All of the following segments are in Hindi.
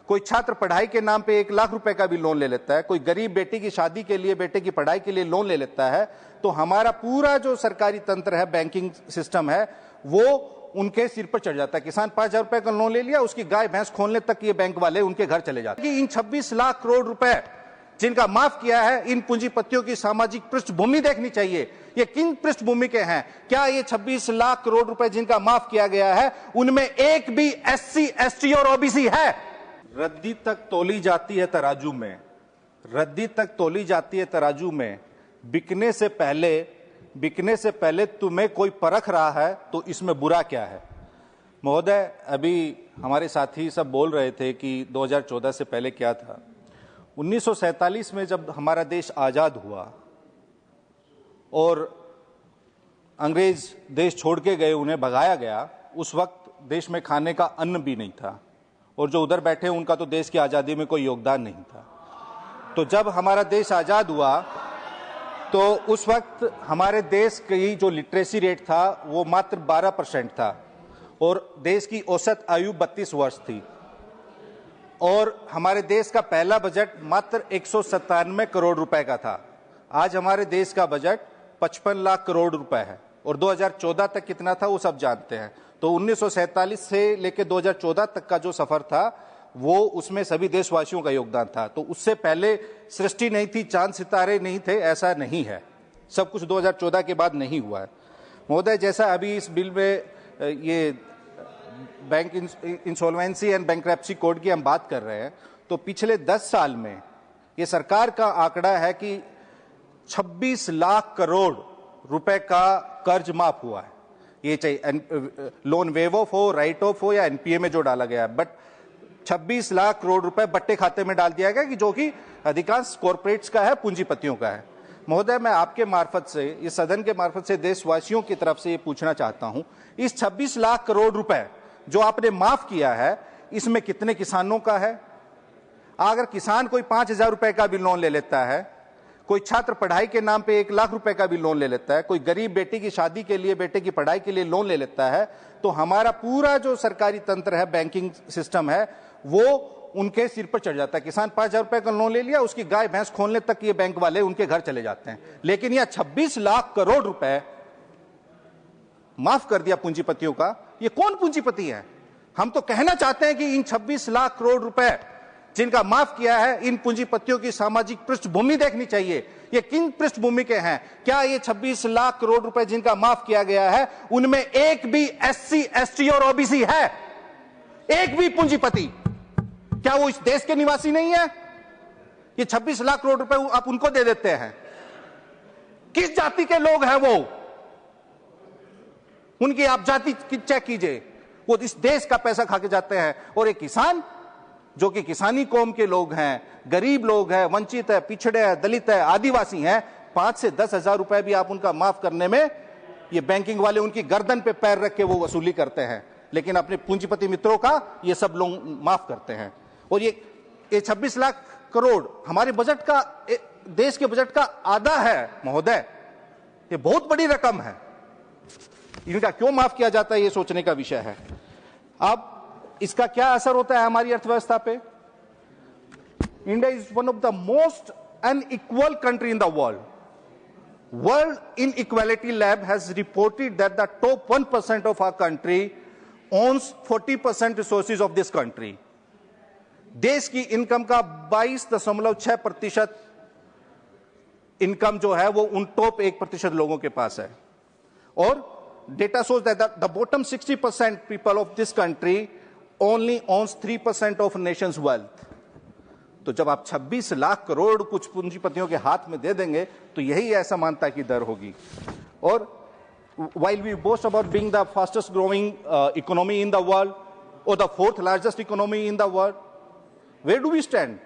कोई छात्र पढ़ाई के नाम पे 1 लाख रुपए का भी लोन ले लेता है, कोई गरीब बेटी की शादी के लिए, बेटे की पढ़ाई के लिए लोन ले लेता है, तो हमारा पूरा जो सरकारी तंत्र है, बैंकिंग सिस्टम है, वो उनके सिर पर चढ़ जाता है। किसान 5,000 रुपए का लोन ले लिया, उसकी गाय भैंस खोलने तक ये बैंक वाले उनके घर चले जाते हैं। इन 26 लाख करोड़ रुपए जिनका माफ किया है, इन पूंजीपतियों की सामाजिक पृष्ठभूमि देखनी चाहिए। ये किन पृष्ठभूमि के हैं? क्या ये 26 लाख करोड़ रुपए जिनका माफ किया गया है, उनमें एक भी SC, ST और OBC है? रद्दी तक तोली जाती है तराजू में, रद्दी तक तोली जाती है तराजू में। बिकने से पहले तुम्हें कोई परख रहा है तो इसमें बुरा क्या है? महोदय, अभी हमारे साथी सब बोल रहे थे कि 2014 से पहले क्या था। 1947 में जब हमारा देश आजाद हुआ और अंग्रेज देश छोड़ के गए, उन्हें भगाया गया, उस वक्त देश में खाने का अन्न भी नहीं था, और जो उधर बैठे उनका तो देश की आजादी में कोई योगदान नहीं था। तो जब हमारा देश आजाद हुआ तो उस वक्त हमारे देश की जो लिटरेसी रेट था वो मात्र 12% था, और देश की औसत आयु 32 वर्ष थी, और हमारे देश का पहला बजट मात्र 197 करोड़ रुपए का था। आज हमारे देश का बजट 55 लाख करोड़ रुपए है, और 2014 तक कितना था वो सब जानते हैं। तो 1947 से लेकर 2014 तक का जो सफर था, वो उसमें सभी देशवासियों का योगदान था। तो उससे पहले सृष्टि नहीं थी, चांद सितारे नहीं थे, ऐसा नहीं है। सब कुछ 2014 के बाद नहीं हुआ है। महोदय, जैसा अभी इस बिल में ये bank insolvency and bankruptcy code की हम बात कर रहे हैं, तो पिछले 10 साल में ये सरकार का आंकड़ा है कि 26 लाख करोड़ रुपए का कर्ज माफ हुआ है। ये चाहिए लोन वेव ऑफ हो, राइट ऑफ हो, या NPA में जो डाला गया है, बट 26 लाख करोड़ रुपए बट्टे खाते में डाल दिया गया, कि जो कि अधिकांश कॉर्पोरेट्स का है, पूंजीपतियों का है। महोदय, मैं आपके मार्फत से, इस सदन के मार्फत से देशवासियों की तरफ से ये पूछना चाहता हूं, इस 26 लाख करोड़ रुपए जो आपने माफ किया है, इसमें कितने किसानों का है? अगर किसान कोई 5,000 रुपए का भी लोन ले लेता है, कोई छात्र पढ़ाई के नाम पे 1 लाख रुपए का भी लोन ले लेता है, कोई गरीब बेटी की शादी के लिए, बेटे की पढ़ाई के लिए लोन ले लेता है, तो हमारा पूरा जो सरकारी तंत्र है, बैंकिंग सिस्टम है, वो उनके सिर पर चढ़ जाता है। किसान 5,000 रुपए का लोन ले लिया, उसकी गाय भैंस खोलने तक ये बैंक वाले उनके घर चले जाते हैं। लेकिन यह 26 लाख करोड़ रुपए माफ कर दिया पूंजीपतियों का। ये कौन पूंजीपति है? हम तो कहना चाहते हैं कि इन 26 लाख करोड़ रुपए जिनका माफ किया है, इन पूंजीपतियों की सामाजिक पृष्ठभूमि देखनी चाहिए। ये किन पृष्ठभूमि के हैं? क्या ये 26 लाख करोड़ रुपए जिनका माफ किया गया है, उनमें एक भी SC, ST और OBC है? एक भी पूंजीपति? क्या वो इस देश के निवासी नहीं है? ये 26 लाख करोड़ रुपए आप उनको दे देते हैं। किस जाति के लोग हैं वो? उनकी आप जाति चेक कीजिए। वो इस देश का पैसा खा के जाते हैं, और एक किसान जो कि किसानी कौम के लोग हैं, गरीब लोग हैं, वंचित है, पिछड़े हैं, दलित है, आदिवासी हैं, 5 से 10 हजार रुपए भी आप उनका माफ करने में, ये बैंकिंग वाले उनकी गर्दन पे पैर रख के वो वसूली करते हैं, लेकिन अपने पूंजीपति मित्रों का ये सब लोग माफ करते हैं। और ये 26 लाख करोड़ हमारे बजट का, देश के बजट का आधा है महोदय। ये बहुत बड़ी रकम है। इनका क्यों माफ किया जाता है, ये सोचने का विषय है। अब इसका क्या असर होता है हमारी अर्थव्यवस्था पे? India is one of the most unequal country in the world. World Inequality Lab has reported that the top 1% of our country owns 40% resources of this country. देश की इनकम का 22.6% इनकम जो है वो उन टॉप 1% लोगों के पास है। और data shows that the bottom 60% people of this country only owns 3% of nation's wealth. तो जब आप 26 लाख करोड़ कुछ पूंजीपतियों के हाथ में दे देंगे, तो यही असमानता की दर होगी। और while we boast about being the fastest growing economy in the world, or the 4th largest economy in the world, where do we stand?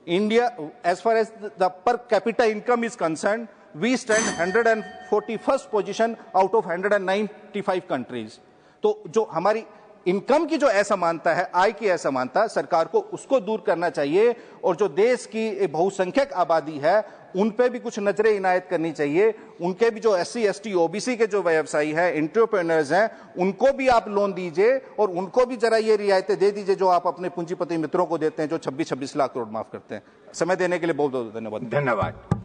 India, as far as the per capita income is concerned, we stand 141st position out of 195 countries. तो जो हमारी इनकम की जो असमानता है, आय की असमानता, सरकार को उसको दूर करना चाहिए और जो देश की बहुसंख्यक आबादी है उन पे भी कुछ नजरें इनायत करनी चाहिए। उनके भी जो SC ST OBC के जो व्यवसायी हैं, एंटरप्रेन्योर्स हैं, उनको भी आप लोन दीजिए और उनको भी जरा ये रियायतें दे दीजिए जो आप अपने पूंजीपति मित्रों को देते हैं, जो 26-26 लाख करोड़ माफ करते हैं। समय देने के लिए बहुत बहुत धन्यवाद।